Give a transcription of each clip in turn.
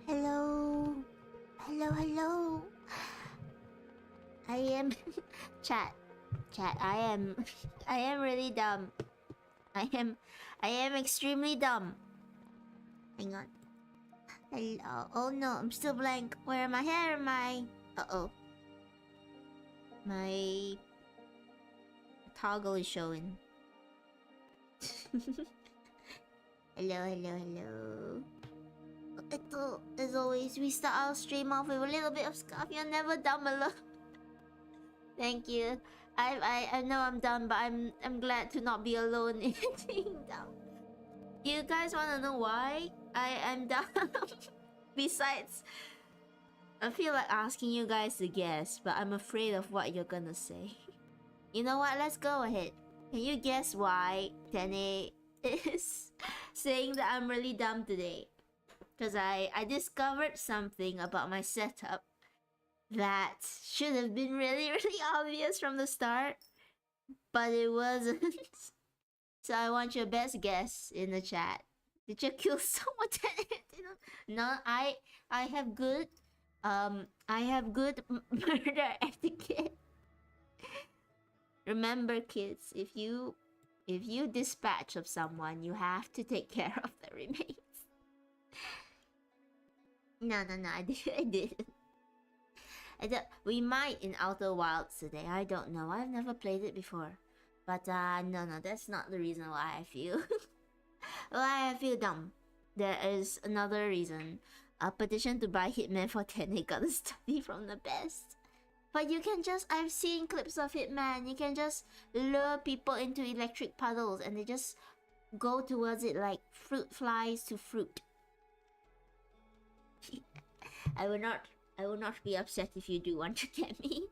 Hello. Hello, hello. I am chat. Chat, I am really dumb. I am extremely dumb. Hang on. Hello. Oh no, I'm still blank. Where am I? Here am I? Uh-oh. My toggle is showing. Hello, hello, hello. Ito, as always, we start our stream off with a little bit of scuff. You're never dumb alone. Thank you. I know I'm dumb, but I'm glad to not be alone in being dumb. You guys wanna know why I'm dumb? Besides, I feel like asking you guys to guess, but I'm afraid of what you're gonna say. You know what? Let's go ahead. Can you guess why Tene is saying that I'm really dumb today? Because I discovered something about my setup that should have been really, really obvious from the start, but it wasn't. So I want your best guess in the chat. Did you kill someone? No, I have good murder etiquette. Remember, kids, if you dispatch of someone, you have to take care of the remains. No, I didn't. We might in Outer Wilds today. I don't know. I've never played it before. But no, that's not the reason why I feel why I feel dumb. There is another reason. A petition to buy Hitman for 10. Gotta study from the best. But you can just, I've seen clips of Hitman. You can just lure people into electric puddles and they just go towards it like fruit flies to fruit. I will not be upset if you do want to get me.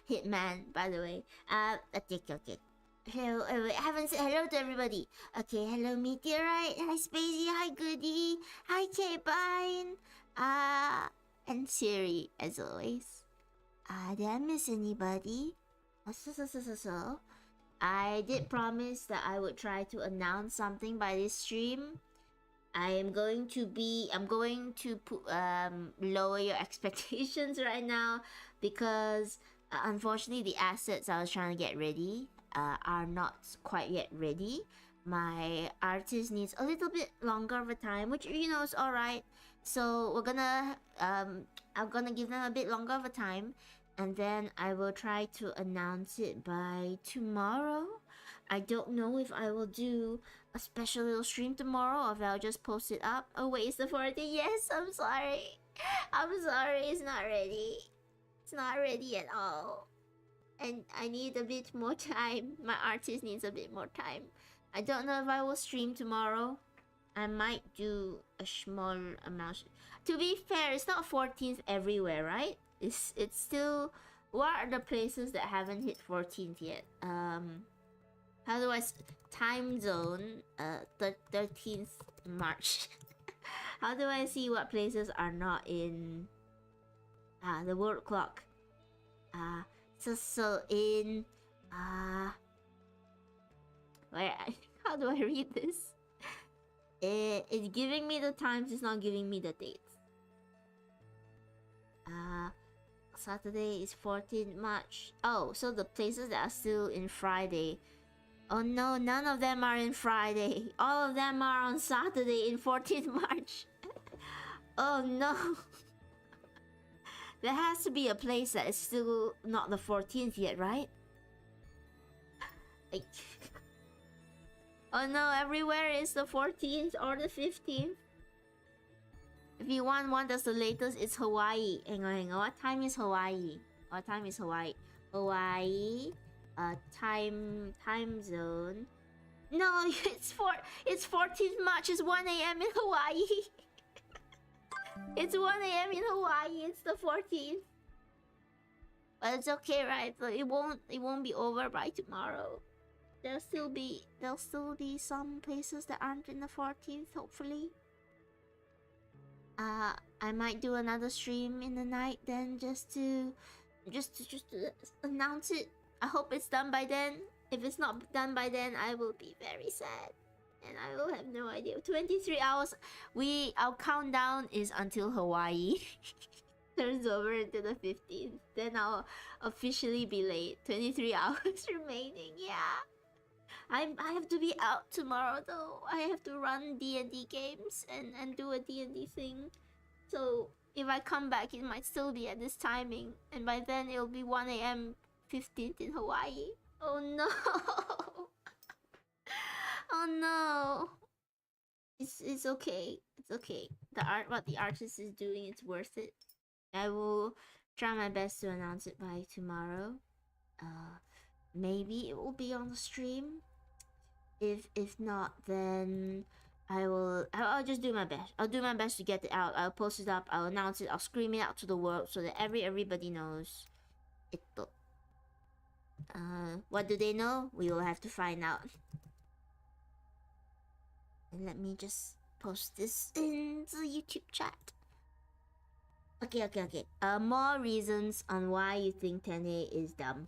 Hitman, by the way. Okay. Hello, I haven't said hello to everybody. Okay, hello Meteorite, hi Spacey, hi Goody, hi K-Bine, and Siri, as always. Did I miss anybody? So. I did promise that I would try to announce something by this stream. I'm going to lower your expectations right now because unfortunately the assets I was trying to get ready are not quite yet ready. My artist needs a little bit longer of a time, which you know is alright. So I'm gonna give them a bit longer of a time, and then I will try to announce it by tomorrow. I don't know if I will do a special little stream tomorrow or if I'll just post it up. Oh wait, it's the 40th. Yes, I'm sorry. I'm sorry, it's not ready. It's not ready at all. And I need a bit more time. My artist needs a bit more time. I don't know if I will stream tomorrow. I might do a small amount. To be fair, it's not 14th everywhere, right? It's still... What are the places that haven't hit 14th yet? How do I... Time zone, 13th March. How do I see what places are not in... the world clock? So in... where... How do I read this? It's giving me the times, it's not giving me the dates. Saturday is 14th March. Oh, so the places that are still in Friday. Oh no, none of them are in Friday. All of them are on Saturday in 14th March. Oh no. There has to be a place that is still not the 14th yet, right? Like... Oh no, everywhere is the 14th or the 15th. If you want one that's the latest, it's Hawaii. Hang on. What time is Hawaii? What time is Hawaii? Hawaii, time zone. No, it's 14th March. It's 1 a.m. in Hawaii. It's 1 a.m. in Hawaii. It's the 14th. But it's okay, right? It won't be over by tomorrow. There'll still be some places that aren't in the 14th, hopefully. I might do another stream in the night then just to announce it. I hope it's done by then. If it's not done by then, I will be very sad. And I will have no idea. 23 hours. Our countdown is until Hawaii turns over into the 15th. Then I'll officially be late. 23 hours remaining, yeah. I have to be out tomorrow though. I have to run D&D games and do a D&D thing. So if I come back, it might still be at this timing. And by then it'll be 1 a.m. 15th in Hawaii. Oh no. Oh no. It's okay. It's okay. What the artist is doing, it's worth it. I will try my best to announce it by tomorrow. Maybe it will be on the stream. If not, then I'll just do my best. I'll do my best to get it out. I'll post it up, I'll announce it, I'll scream it out to the world so that everybody knows. What do they know? We will have to find out. And let me just post this in the YouTube chat. Okay. More reasons on why you think 10A is dumb.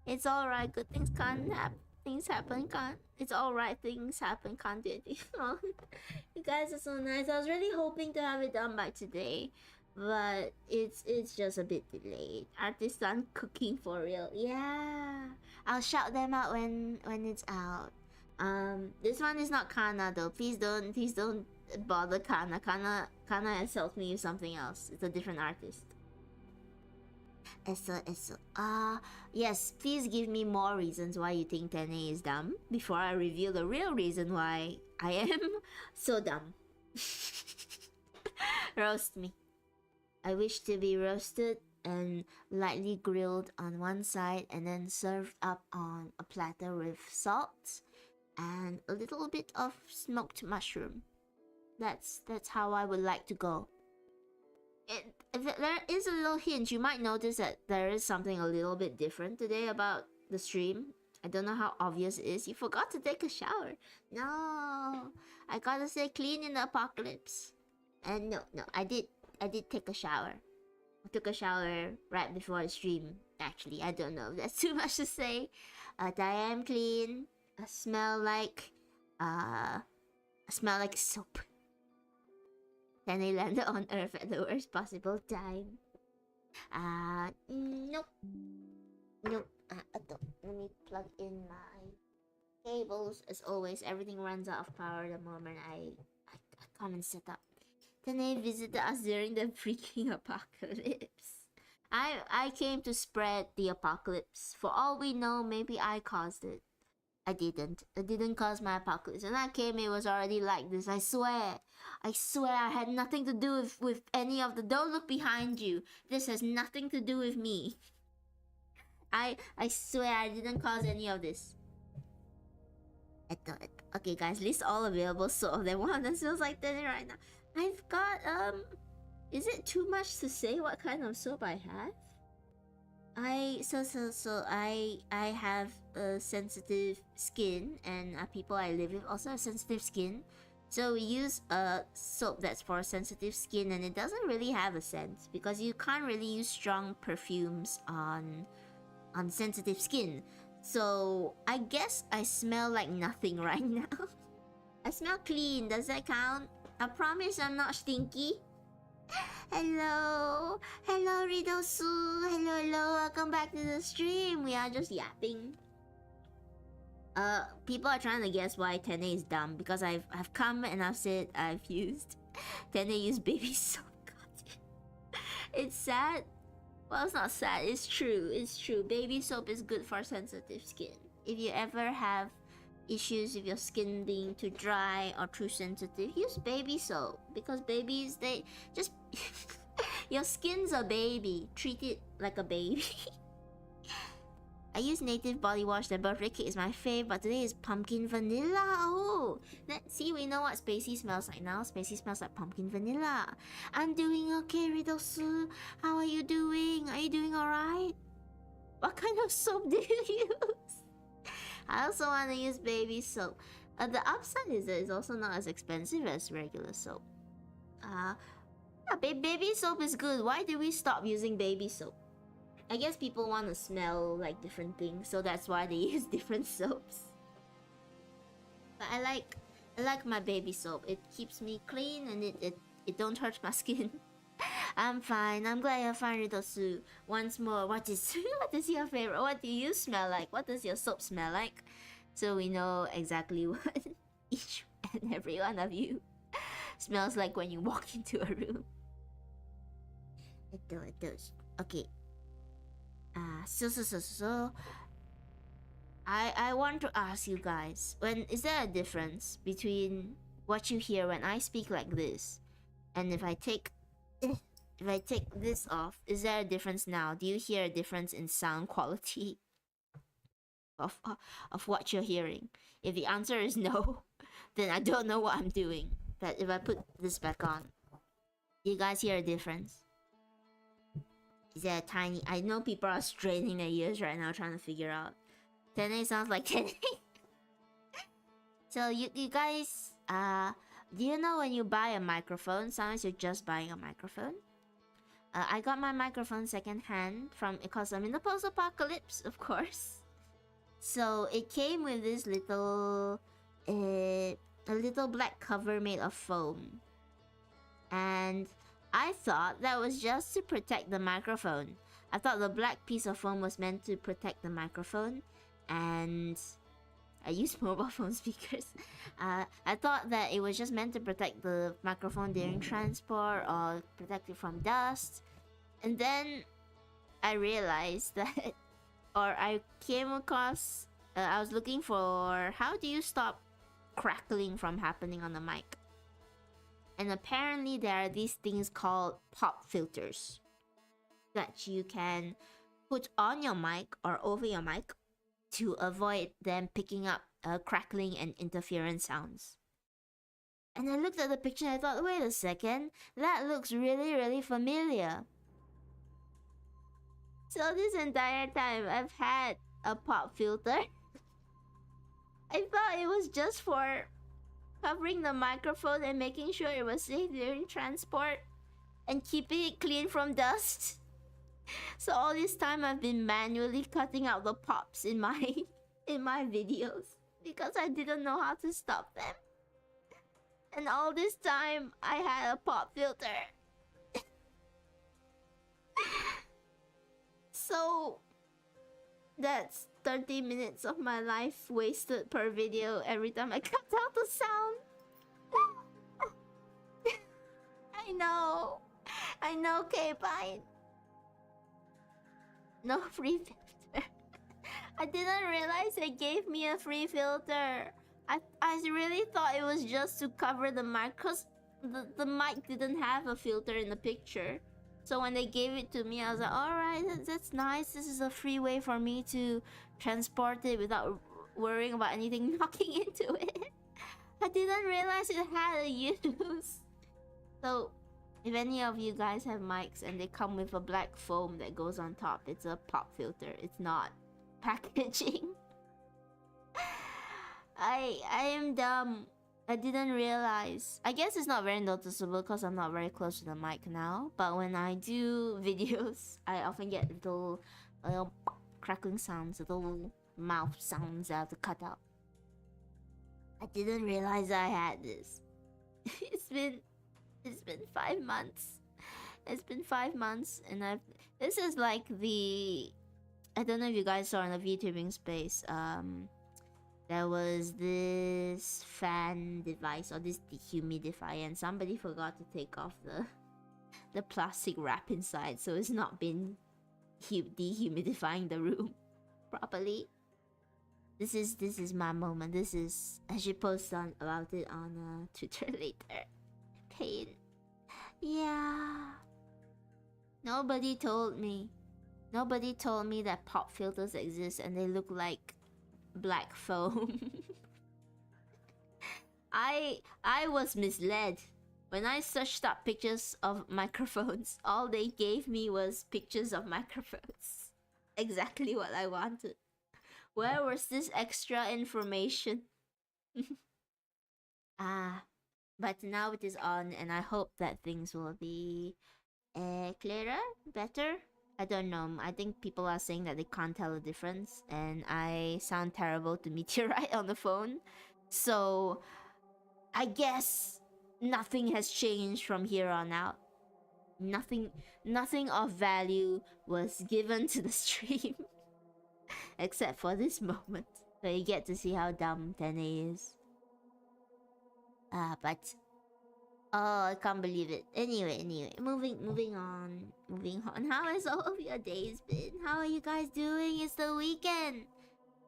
It's alright, good things can't happen. Things happen, can't. It's alright, things happen, can't do anything wrong. You guys are so nice. I was really hoping to have it done by today, but it's just a bit delayed. Artists aren't cooking for real. Yeah, I'll shout them out when it's out. This one is not Kana though. Please don't bother Kana. Kana has helped me with something else. It's a different artist. Yes, please give me more reasons why you think 10A is dumb before I reveal the real reason why I am so dumb. Roast me. I wish to be roasted and lightly grilled on one side and then served up on a platter with salt and a little bit of smoked mushroom. That's how I would like to go. There is a little hint. You might notice that there is something a little bit different today about the stream. I don't know how obvious it is. You forgot to take a shower. No, I gotta stay clean in the apocalypse. And no, I did take a shower. I took a shower right before the stream. Actually, I don't know if that's too much to say. I am clean. I smell like soap. Then I landed on Earth at the worst possible time. Nope. plug in my cables. As always, everything runs out of power the moment I come and set up. Then they visited us during the freaking apocalypse. I came to spread the apocalypse. For all we know, maybe I caused it. I didn't. I didn't cause my apocalypse. When I came, it was already like this. I swear. I swear I had nothing to do with any of the... Don't look behind you. This has nothing to do with me. I swear I didn't cause any of this. Okay, guys, list all available soap of them. Wow, that feels like that right now. I've got, is it too much to say what kind of soap I have? I have sensitive skin, and people I live with also have sensitive skin. So we use a soap that's for sensitive skin, and it doesn't really have a scent because you can't really use strong perfumes on sensitive skin. So I guess I smell like nothing right now. I smell clean. Does that count? I promise I'm not stinky. Hello, hello Ridosu. Hello. Welcome back to the stream. We are just yapping. People are trying to guess why Tene is dumb because I've come and I've said I've used Tene used baby soap. God. It's sad. Well, it's not sad. It's true. It's true. Baby soap is good for sensitive skin. If you ever have issues with your skin being too dry or too sensitive, use baby soap because babies, they just your skin's a baby. Treat it like a baby. I use native body wash. The birthday cake is my fave, but today is pumpkin vanilla. Oh, see, we know what Spacey smells like now. Spacey smells like pumpkin vanilla. I'm doing okay, Ridosu. How are you doing? Are you doing alright? What kind of soap do you use? I also want to use baby soap. The upside is that it's also not as expensive as regular soap. Yeah, baby soap is good. Why did we stop using baby soap? I guess people want to smell like different things, so that's why they use different soaps. But I like my baby soap. It keeps me clean and it don't hurt my skin. I'm fine. I'm glad you're fine, Ridosu. Once more, what is your favorite? What do you smell like? What does your soap smell like? So we know exactly what each and every one of you smells like when you walk into a room. It does. Okay. So I want to ask you guys, is there a difference between what you hear when I speak like this and if I take this off? Is there a difference now? Do you hear a difference in sound quality of what you're hearing? If the answer is no, then I don't know what I'm doing. But if I put this back on, do you guys hear a difference? Is there a tiny... I know people are straining their ears right now trying to figure out. Tene sounds like Tene. So you guys, do you know when you buy a microphone, sometimes you're just buying a microphone? I got my microphone secondhand because I'm in the post-apocalypse, of course. So it came with this little... a little black cover made of foam. And I thought that was just to protect the microphone. I thought the black piece of foam was meant to protect the microphone. And I use mobile phone speakers. I thought that it was just meant to protect the microphone during transport or protect it from dust. And then I realized that, or I came across, I was looking for how do you stop crackling from happening on the mic. And apparently there are these things called pop filters that you can put on your mic or over your mic to avoid them picking up crackling and interference sounds. And I looked at the picture and I thought, wait a second, that looks really, really familiar. So this entire time I've had a pop filter. I thought it was just for covering the microphone and making sure it was safe during transport and keeping it clean from dust. So all this time I've been manually cutting out the pops in my videos because I didn't know how to stop them. And all this time I had a pop filter. So That's 30 minutes of my life wasted per video every time I cut out the sound. I know. I know, K-Pine. No free filter. I didn't realize they gave me a free filter. I really thought it was just to cover the mic, because the mic didn't have a filter in the picture. So when they gave it to me, I was like, alright, that's nice. This is a free way for me to transport it without worrying about anything knocking into it. I didn't realize it had a use. So if any of you guys have mics and they come with a black foam that goes on top, it's a pop filter. It's not packaging. I am dumb. I didn't realize. I guess it's not very noticeable because I'm not very close to the mic now. But when I do videos, I often get little crackling sounds, little mouth sounds I have to cut out. I didn't realize I had this. It's been 5 months. It's been 5 months, and this is like the, I don't know if you guys saw in the VTubing space. There was this fan device or this dehumidifier, and somebody forgot to take off the plastic wrap inside, so it's not been dehumidifying the room properly. This is my moment. This is, I should post about it on Twitter later. Pain. Yeah. Nobody told me. Nobody told me that pop filters exist and they look like black foam. I was misled. When I searched up pictures of microphones, all they gave me was pictures of microphones. Exactly what I wanted. Where was this extra information? But now it is on, and I hope that things will be clearer, better. I don't know. I think people are saying that they can't tell the difference, and I sound terrible to Meteorite on the phone. So I guess nothing has changed from here on out. Nothing of value was given to the stream. Except for this moment. So you get to see how dumb 10A is. But oh, I can't believe it. Anyway, moving on. How has all of your days been? How are you guys doing? It's the weekend.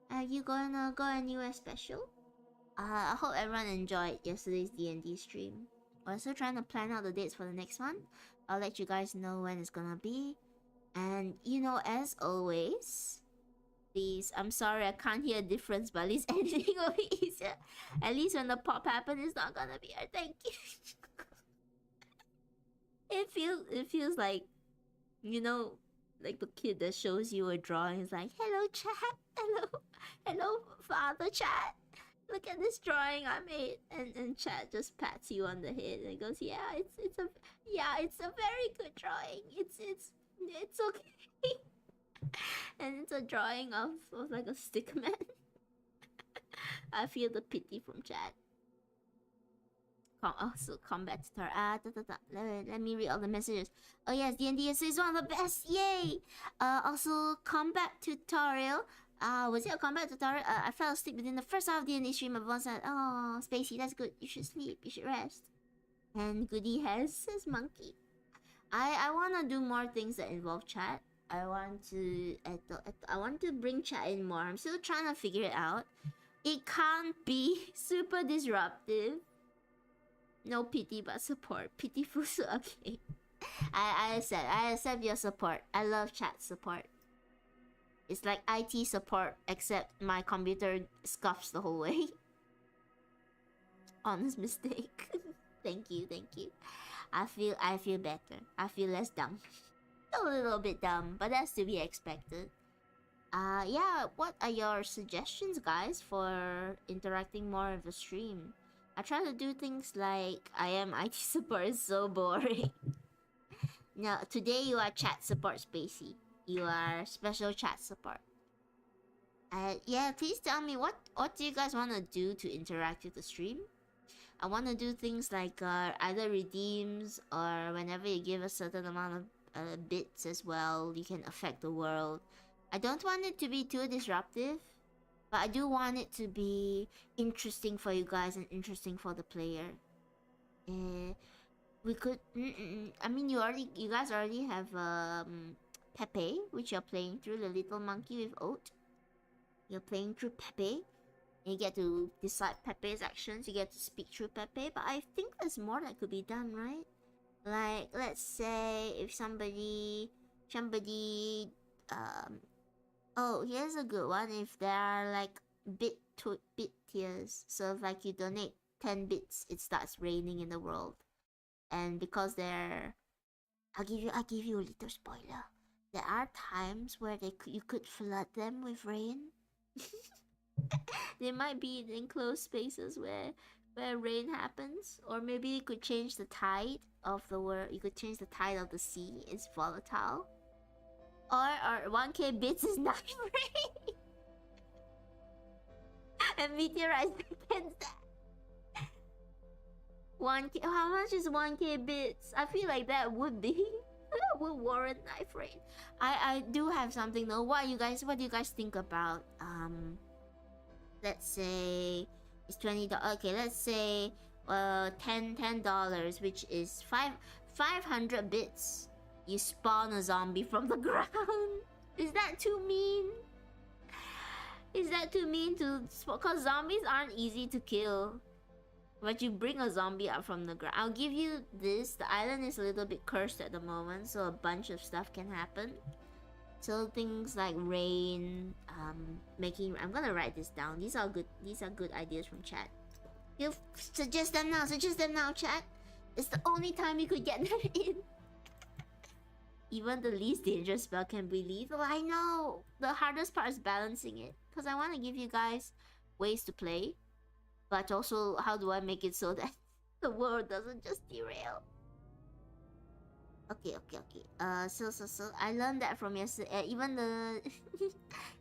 Are you gonna go anywhere special? I hope everyone enjoyed yesterday's D&D stream. We're still trying to plan out the dates for the next one. I'll let you guys know when it's gonna be. And you know, as always, please, I'm sorry I can't hear a difference, but at least editing will be easier. At least when the pop happens, it's not gonna be hard. Thank you. It feels like, you know, like the kid that shows you a drawing is like, hello chat, hello father chat. Look at this drawing I made, and chat just pats you on the head and goes, yeah, it's a very good drawing. It's okay. And it's a drawing of like a stick man. I feel the pity from chat. Also, combat tutorial. Let me read all the messages. Oh yes, D&D is one of the best. Yay! Also, combat tutorial. Was it a combat tutorial? I fell asleep within the first half of D&D stream. Everyone said, "Oh, Spacey, that's good. You should sleep. You should rest." And Goody says, "Monkey." I wanna do more things that involve chat. I want to bring chat in more. I'm still trying to figure it out. It can't be super disruptive. No pity but support. Pitiful, okay. I accept your support. I love chat support. It's like IT support, except my computer scuffs the whole way. Honest mistake. Thank you. I feel better. I feel less dumb. A little bit dumb, but that's to be expected. Yeah, what are your suggestions, guys, for interacting more with the stream? I try to do things like I am IT support is so boring. Now, today you are chat support, Spacey. You are special chat support. Yeah, please tell me what do you guys want to do to interact with the stream? I want to do things like either redeems, or whenever you give a certain amount of bits as well, you can affect the world. I don't want it to be too disruptive, but I do want it to be interesting for you guys and interesting for the player. We could. I mean, you guys already have Pepe, which you're playing through, the little monkey with oat. You're playing through Pepe. And you get to decide Pepe's actions. You get to speak through Pepe. But I think there's more that could be done, right? Like, let's say if somebody, oh, here's a good one. If there are like bit tiers, so if like you donate 10 bits, it starts raining in the world. And because I'll give you a little spoiler. There are times where you could flood them with rain. They might be in enclosed spaces where rain happens, or maybe you could change the tide of the world. You could change the tide of the sea. It's volatile. Or 1k bits is not rain. And meteorites against that. 1k. How much is 1k bits? I feel like that would warrant knife rain. I do have something though. What do you guys think about let's say it's $20. Okay, let's say $10, which is 500 bits. You spawn a zombie from the ground. Is that too mean? Is that too mean to... Because zombies aren't easy to kill. But you bring a zombie up from the ground. I'll give you this. The island is a little bit cursed at the moment, so a bunch of stuff can happen. So things like rain, I'm gonna write this down. These are good ideas from chat. You suggest them now, chat. It's the only time you could get them in. Even the least dangerous spell can be lethal. I know. The hardest part is balancing it. Because I want to give you guys ways to play. But also, how do I make it so that the world doesn't just derail? Okay. So I learned that from yesterday. Even the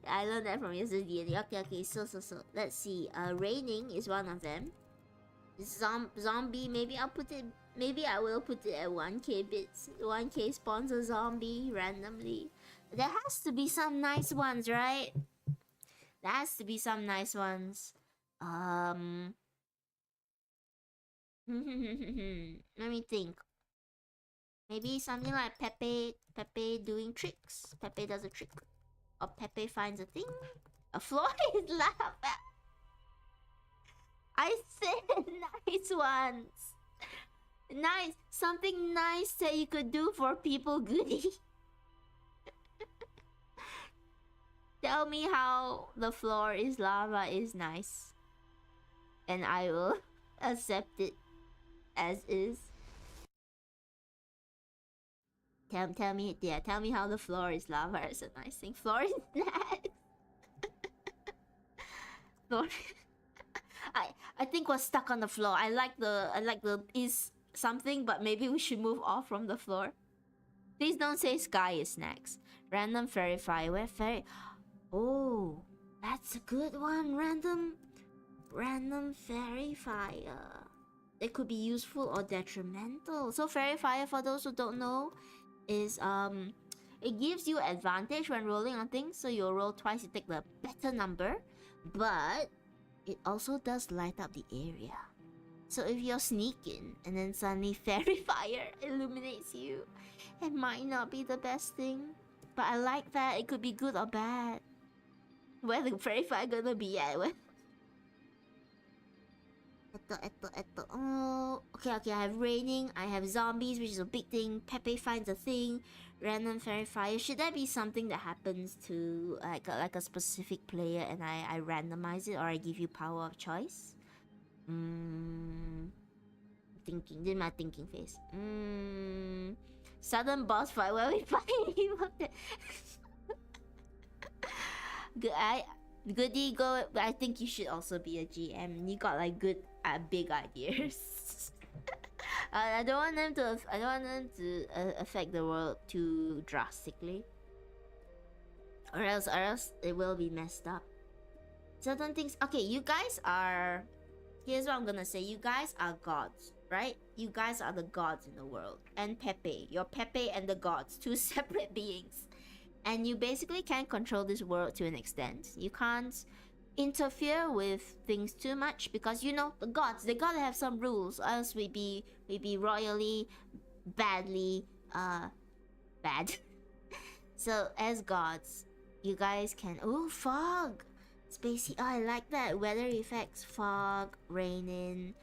I learned that from yesterday. Okay. So let's see. Raining is one of them. Zombie. Maybe I will put it at 1k bits. 1k spawns a zombie randomly. There has to be some nice ones, right? There has to be some nice ones. Let me think. Maybe something like Pepe doing tricks. Pepe does a trick. Or Pepe finds a thing. A floor is lava. I said nice ones. Nice. Something nice that you could do for people goody. Tell me how the floor is lava is nice. And I will accept it as is. Tell me how the floor is lava is a nice thing. Floor is nice. Floor. I think we're stuck on the floor. I like the is something, but maybe we should move off from the floor. Please don't say sky is next. Random fairy fire. Where fairy? Oh, that's a good one. Random fairy fire. It could be useful or detrimental. So fairy fire, for those who don't know, is it gives you advantage when rolling on things. So you'll roll twice, you take the better number, but it also does light up the area. So if you're sneaking and then suddenly fairy fire illuminates you, it might not be the best thing. But I like that. It could be good or bad. Where the fairy fire gonna be at? Oh, okay. I have raining. I have zombies, which is a big thing. Pepe finds a thing. Random fairy fire. Should that be something that happens to like a specific player, and I randomize it, or I give you power of choice? Thinking. Did my thinking face. Sudden boss fight where we fight him. Good. Goody go. I think you should also be a GM. You got like good, big ideas. I don't want them to affect the world too drastically, or else it will be messed up. Certain things. Okay, you guys are. Here's what I'm gonna say. You guys are gods, right? You guys are the gods in the world. And Pepe. You're Pepe and the gods. Two separate beings. And you basically can't control this world to an extent. You can't interfere with things too much because you know the gods, they gotta have some rules, or else we be royally badly bad. So as gods, you guys can fog. Spacey, I like that. Weather effects, fog, raining,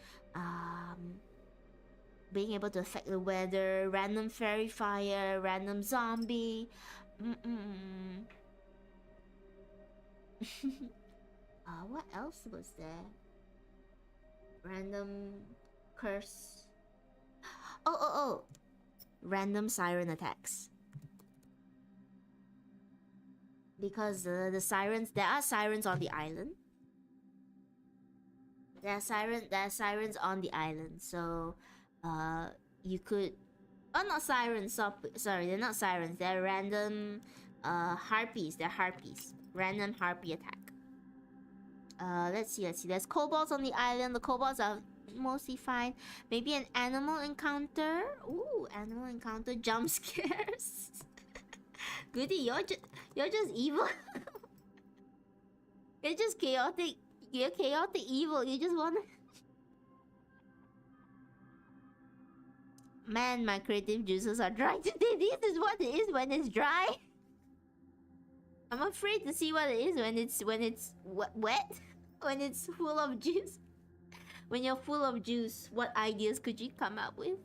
being able to affect the weather, random fairy fire, random zombie. What else was there? Random curse. Oh. Random siren attacks. Because the sirens, there are sirens on the island. There are sirens on the island. So, you could. Oh, not sirens. Sorry, they're not sirens. They're random harpies. They're harpies. Random harpy attack. Let's see. There's kobolds on the island. The kobolds are mostly fine. Maybe an animal encounter. Ooh, animal encounter. Jump scares. Goody, you're just evil. You're just chaotic. You're chaotic evil. You just wanna. Man, my creative juices are dry today. This is what it is when it's dry. I'm afraid to see what it is when it's wet. When it's full of juice. When you're full of juice, what ideas could you come up with?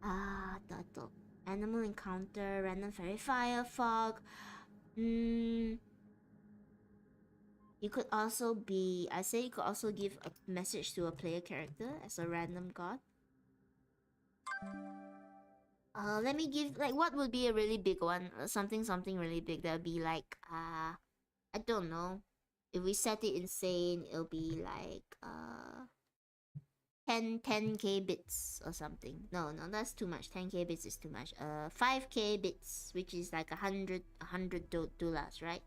Toto. Animal encounter, random fairy fire, fog. You could also be... I say you could also give a message to a player character as a random god. Let me give... Like, what would be a really big one? Something really big. That would be like... I don't know. If we set it insane, it'll be like... 10k bits or something. No, that's too much. 10k bits is too much. 5k bits, which is like 100 dollars, right?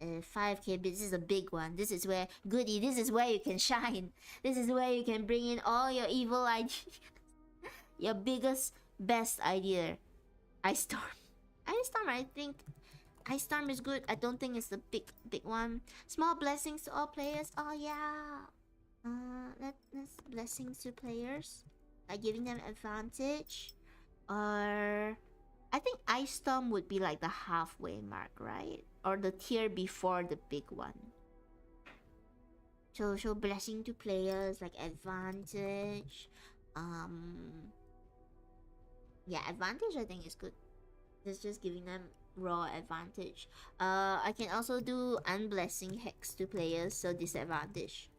5k bits is a big one. This is where goody. This is where you can shine. This is where you can bring in all your evil ideas. Your biggest, best idea. Ice Storm. Ice Storm, I think. Ice Storm is good. I don't think it's the big one. Small blessings to all players. Oh yeah. Let's blessings to players by giving them advantage, or I think Ice Storm would be like the halfway mark, right? Or the tier before the big one. So blessing to players like advantage. Yeah, advantage I think is good. It's just giving them raw advantage. I can also do unblessing hex to players, so disadvantage.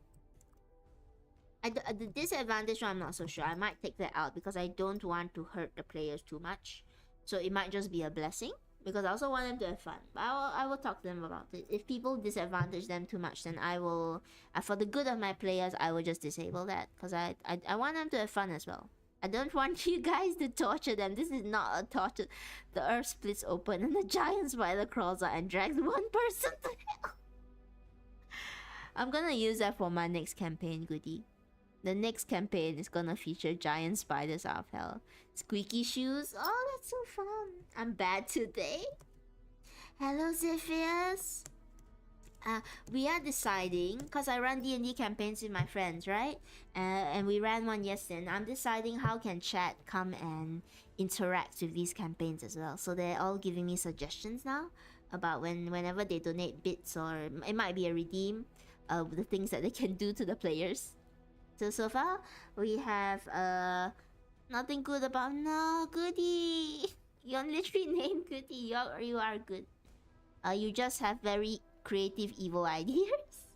The disadvantage one, I'm not so sure. I might take that out because I don't want to hurt the players too much. So it might just be a blessing because I also want them to have fun. But I will talk to them about it. If people disadvantage them too much, then I will, for the good of my players, I will just disable that because I want them to have fun as well. I don't want you guys to torture them. This is not a torture. The earth splits open and the giant spider crawls out and drags one person to hell. I'm gonna use that for my next campaign, goodie. The next campaign is gonna feature giant spiders out of hell. Squeaky shoes. Oh, that's so fun. I'm bad today. Hello, Zephyrs. We are deciding, because I run D&D campaigns with my friends, right? And we ran one yesterday. And I'm deciding how can chat come and interact with these campaigns as well. So they're all giving me suggestions now about whenever they donate bits, or it might be a redeem, the things that they can do to the players. So far, we have nothing good about... No, goody! You're literally named goody. You are good. You just have very creative evil ideas.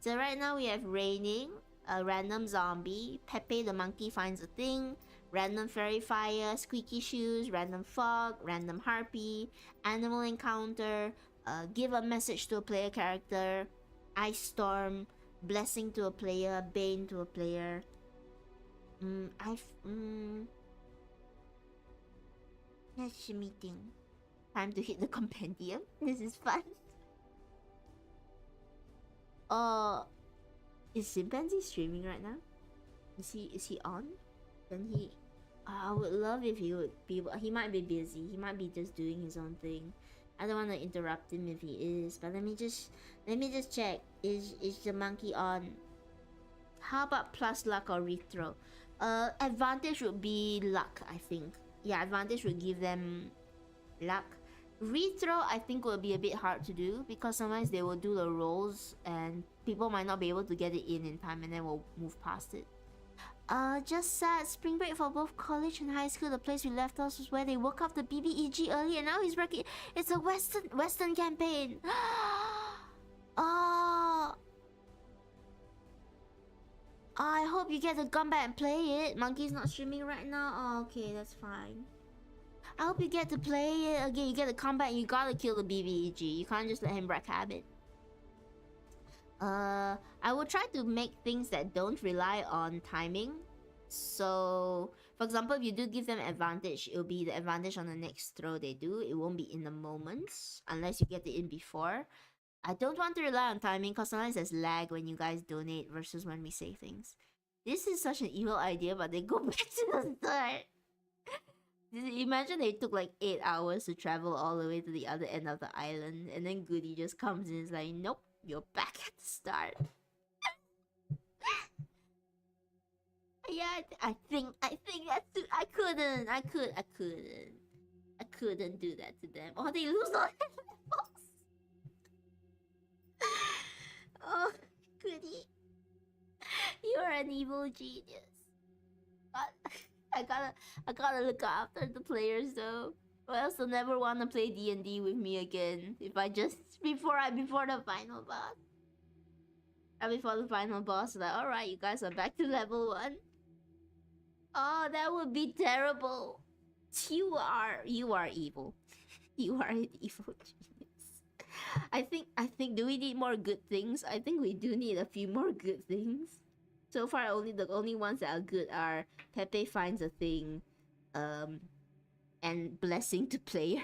So right now we have raining, a random zombie, Pepe the monkey finds a thing, random fairy fire, squeaky shoes, random fog, random harpy, animal encounter, give a message to a player character, ice storm, blessing to a player, bane to a player. That's meeting. Time to hit the compendium. This is fun. Is Chimpanzee streaming right now? Is he on? Then I would love if he would be able. He might be busy. He might be just doing his own thing. I don't want to interrupt him if he is, but let me just check. Is the monkey on? How about plus luck or rethrow? Advantage would be luck, I think. Yeah, advantage would give them luck. Rethrow, I think, will be a bit hard to do because sometimes they will do the rolls and people might not be able to get it in time, and then we'll move past it. Just sad. Spring break for both college and high school. The place we left us was where they woke up the BBEG early, and now he's wrecking. It's a Western campaign. Oh, I hope you get to come back and play it. Monkey's not streaming right now. Oh, okay, that's fine. I hope you get to play it again. You get to come back and you gotta kill the BBEG. You can't just let him wreak habit. I will try to make things that don't rely on timing. So, for example, if you do give them advantage, it'll be the advantage on the next throw they do. It won't be in the moments unless you get it in before. I don't want to rely on timing because sometimes there's lag when you guys donate versus when we say things. This is such an evil idea, but they go back to the start. Imagine they took like 8 hours to travel all the way to the other end of the island, and then Goody just comes in and is like, nope, you're back at the start. Yeah, I think that's I couldn't do that to them. Oh, they lose all their levels. Oh, Goody, you're an evil genius. But I gotta look after the players though, or else they'll never want to play D&D with me again. If I just before the final boss. Before the final boss, like, alright, you guys are back to level 1. Oh, that would be terrible. You are evil. You are an evil genius. I think do we need more good things? I think we do need a few more good things. So far, the only ones that are good are Pepe finds a thing, and blessing to player,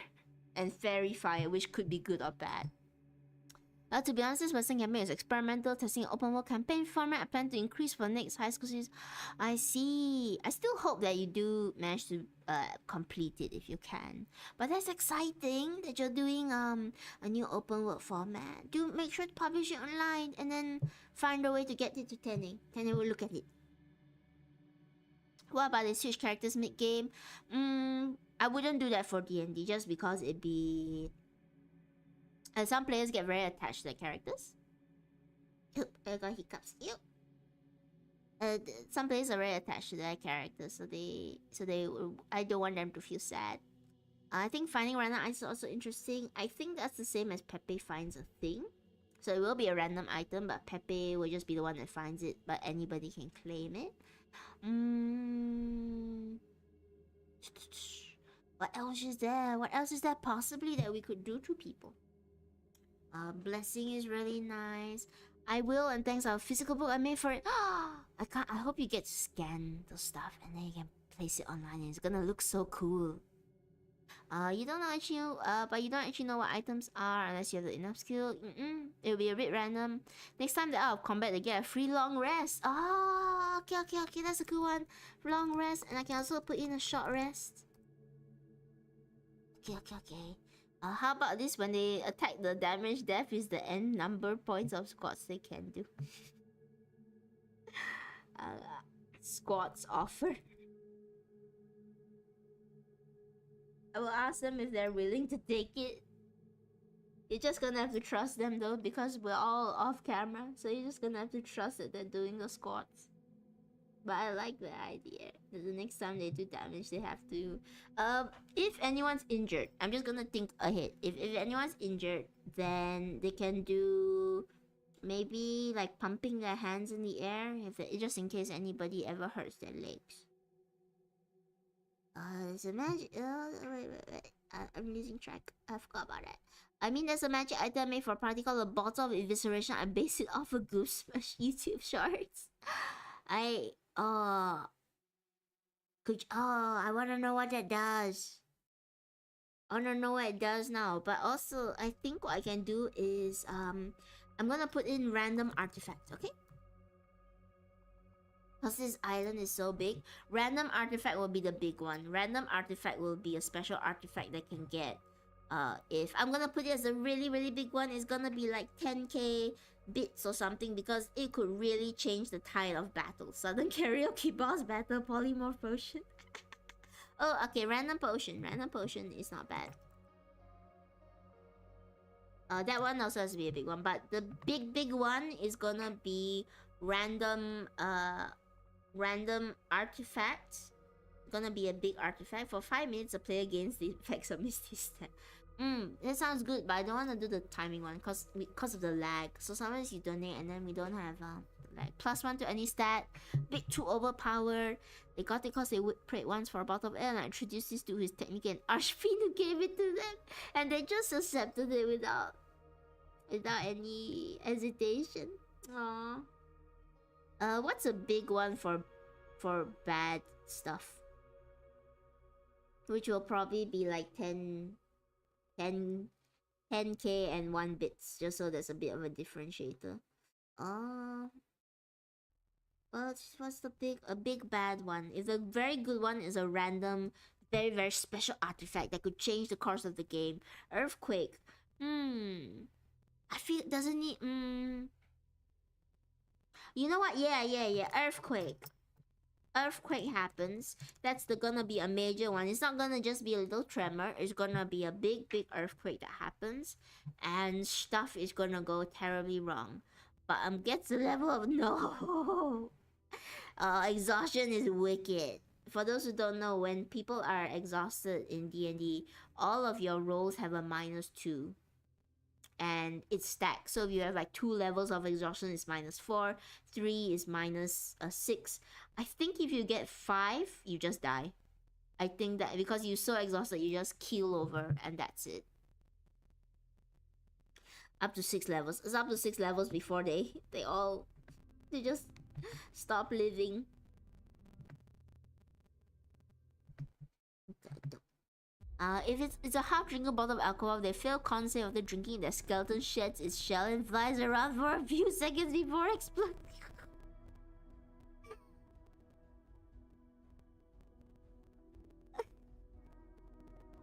and fairy fire, which could be good or bad. To be honest, this Western campaign is experimental, testing an open world campaign format. I plan to increase for next high school season. I see. I still hope that you do manage to complete it if you can. But that's exciting that you're doing a new open world format. Do make sure to publish it online and then find a way to get it to Tenny. Tenny will look at it. What about the switch characters mid game? I wouldn't do that for D&D just because it'd be. And some players get very attached to their characters. I got hiccups. Some players are very attached to their characters, so I don't want them to feel sad. I think finding random items is also interesting. I think that's the same as Pepe finds a thing. So it will be a random item, but Pepe will just be the one that finds it, but anybody can claim it. What else is there? What else is there possibly that we could do to people? Blessing is really nice. I will, and thanks our physical book I made for it. I hope you get to scan the stuff and then you can place it online and it's gonna look so cool. You don't actually know what items are unless you have the enough skill. It'll be a bit random. Next time they're out of combat, they get a free long rest. Okay, that's a good one. Long rest, and I can also put in a short rest. Okay. How about this? When they attack, the damage death is the end number points of squats they can do. Squats offer. I will ask them if they're willing to take it. You're just gonna have to trust them though, because we're all off camera. So you're just gonna have to trust that they're doing the squats. But I like the idea. The next time they do damage, they have to. If anyone's injured, I'm just gonna think ahead. If anyone's injured, then they can do maybe like pumping their hands in the air, just in case anybody ever hurts their legs. There's a magic. Wait. I'm losing track. I forgot about that. I mean, there's a magic item made for a party called a Bottle of Evisceration. I based it off of Goose Smash YouTube shorts. I wanna know what that does. I wanna know what it does now. But also, I think what I can do is I'm gonna put in random artifacts, okay? Because this island is so big, random artifact will be the big one. Random artifact will be a special artifact that can get If I'm gonna put it as a really, really big one, it's gonna be like 10k bits or something because it could really change the tide of battle. Sudden karaoke boss battle polymorph potion. Oh, okay, random potion. Random potion is not bad. That one also has to be a big one, but the big one is gonna be random random artifacts. Gonna be a big artifact. For 5 minutes, the player gains the effects of Misty Step. That sounds good, but I don't want to do the timing one because of the lag. So sometimes you donate and then we don't have like +1 to any stat. Bit too overpowered. They got it because they prayed once for a bottle of ale and I introduced this to his technique and Archfiend who gave it to them. And they just accepted it without any hesitation. Aww. What's a big one for bad stuff? Which will probably be like 10k and 1 bits, just so there's a bit of a differentiator. What's the big bad one? If a very good one is a random, very, very special artifact that could change the course of the game. Earthquake. I feel it doesn't need. You know what? Yeah. Earthquake. Earthquake happens. That's gonna be a major one. It's not gonna just be a little tremor. It's gonna be a big earthquake that happens, and stuff is gonna go terribly wrong. But gets the level of no. Exhaustion is wicked. For those who don't know, when people are exhausted in D&D, all of your rolls have a -2. And it's stacked. So if you have like 2 levels of exhaustion, it's -4. 3 is -6. I think if you get 5, you just die. I think that because you're so exhausted, you just keel over and that's it. Up to 6 levels. It's up to 6 levels before they just stop living. If it's a half drinkable bottle of alcohol, they fail con save after drinking. Their skeleton sheds its shell and flies around for a few seconds before exploding.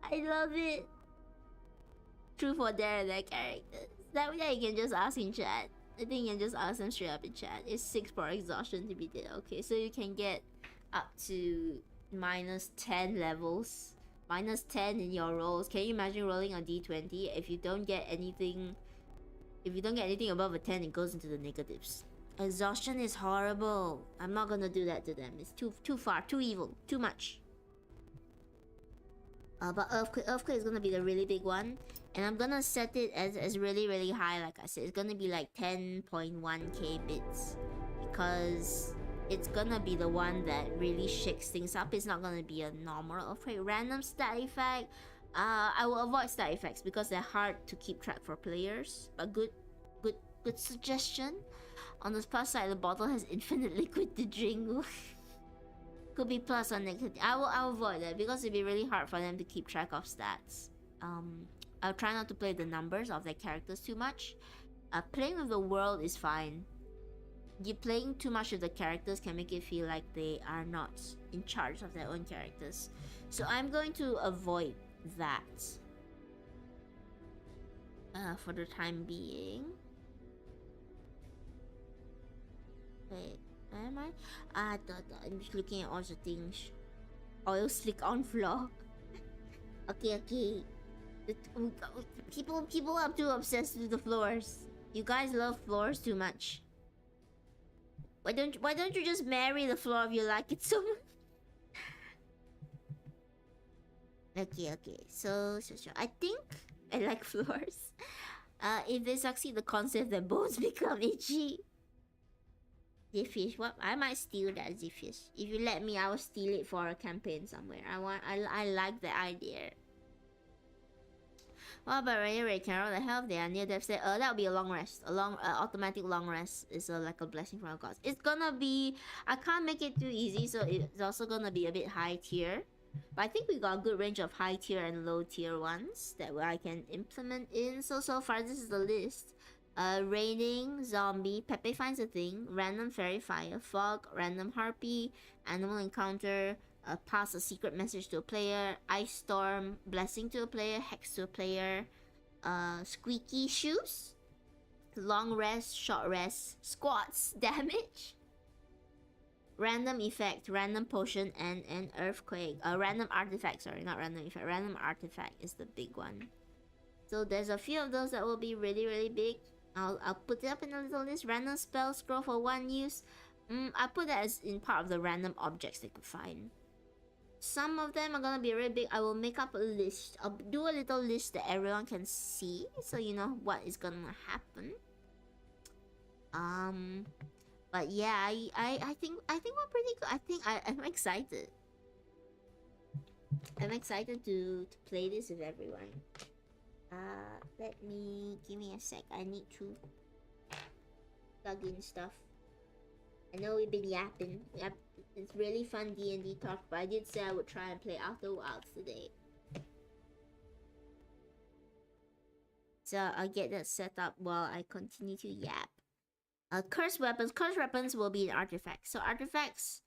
I love it. True for their characters. That way you can just ask in chat. I think you can just ask them straight up in chat. It's 6 for exhaustion to be dead. Okay, so you can get up to -10 levels. -10 in your rolls. Can you imagine rolling a d20? If you don't get anything above a 10, it goes into the negatives. Exhaustion is horrible. I'm not gonna do that to them. It's too far, too evil, too much. But earthquake is gonna be the really big one, and I'm gonna set it as really, really high. Like I said, it's gonna be like 10.1k bits because it's gonna be the one that really shakes things up. It's not gonna be a normal earthquake. Random stat effect. I will avoid stat effects because they're hard to keep track for players. But good suggestion. On the plus side, the bottle has infinite liquid to drink. Could be plus or negative. I'll avoid that because it'd be really hard for them to keep track of stats. I'll try not to play the numbers of their characters too much. Playing with the world is fine. Playing too much with the characters can make it feel like they are not in charge of their own characters. So I'm going to avoid that for the time being. Wait, where am I? I'm just looking at all the things. Oil slick on floor. Okay. People are too obsessed with the floors. You guys love floors too much. Why don't you just marry the floor if you like it so much? Okay. So I think I like floors. If they succeed the concept that bones become itchy. Zfish, what? I might steal that Zfish. If you let me, I will steal it for a campaign somewhere. I like the idea. What about Ray Carol? The hell, they are near death. That would be a long rest. A long automatic long rest is like a blessing from our gods. It's gonna be. I can't make it too easy, so it's also gonna be a bit high tier. But I think we got a good range of high tier and low tier ones that I can implement in. So far this is the list. Raining, zombie, Pepe finds a thing, random fairy fire, fog, random harpy, animal encounter, pass a secret message to a player, ice storm, blessing to a player, hex to a player, squeaky shoes, long rest, short rest, squats, damage, random effect, random potion, and an earthquake. Random artifact, sorry, not random effect. Random artifact is the big one. So there's a few of those that will be really, really big. I'll put it up in a little list. Random spell scroll for 1 use. I put that as in part of the random objects they could find. Some of them are gonna be really big. I will make up a list. I'll do a little list that everyone can see, so you know what is gonna happen. But yeah, I think we're pretty good. I think I'm excited. I'm excited to play this with everyone. Give me a sec. I need to plug in stuff. I know we've been yapping. Yep, it's really fun D&D talk, but I did say I would try and play Outer Wilds today. So I'll get that set up while I continue to yap. Cursed weapons. Cursed weapons will be an artifact. So artifacts,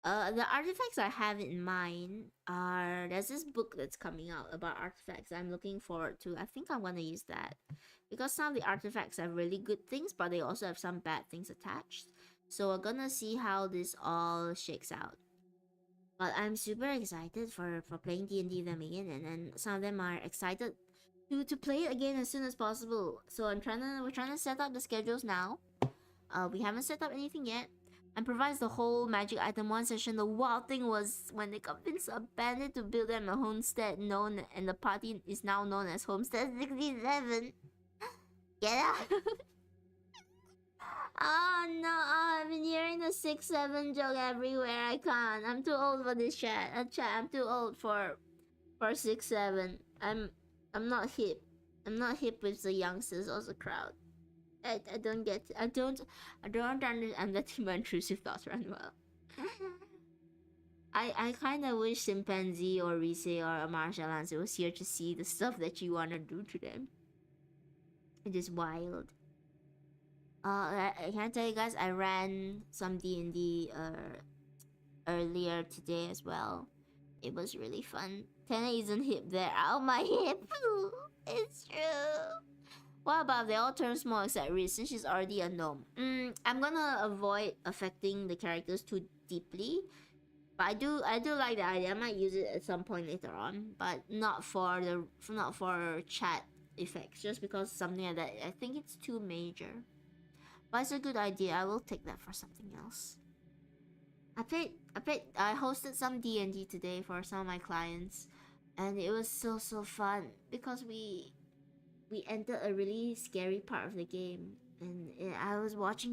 the artifacts I have in mind are, there's this book that's coming out about artifacts I'm looking forward to. I think I'm gonna use that because some of the artifacts have really good things, but they also have some bad things attached. So we're gonna see how this all shakes out. But I'm super excited for playing D&D with them again, and then some of them are excited to play it again as soon as possible. So we're trying to set up the schedules now. We haven't set up anything yet. And provides the whole magic item 1 session. The wild thing was when they convinced a bandit to build them a homestead and the party is now known as Homestead 67. Get out! Oh no, I've been hearing the 6-7 joke everywhere. I can't. I'm too old for this chat. I'm too old for 6-7. I'm not hip. I'm not hip with the youngsters or the crowd. I don't get it. I don't understand. I'm letting my intrusive thoughts run well. I kind of wish Chimpanzee or Rise or Marshall Lance was here to see the stuff that you want to do to them. It is wild. I can tell you guys, I ran some D&D earlier today as well. It was really fun. Tana isn't hip there. Oh, my hip! It's true! What about they all turn small except Riz since she's already a gnome? I'm gonna avoid affecting the characters too deeply. But I do like the idea. I might use it at some point later on, but not for chat effects. Just because something like that, I think it's too major. But it's a good idea. I will take that for something else. I hosted some D&D today for some of my clients, and it was so fun because we entered a really scary part of the game, and I was watching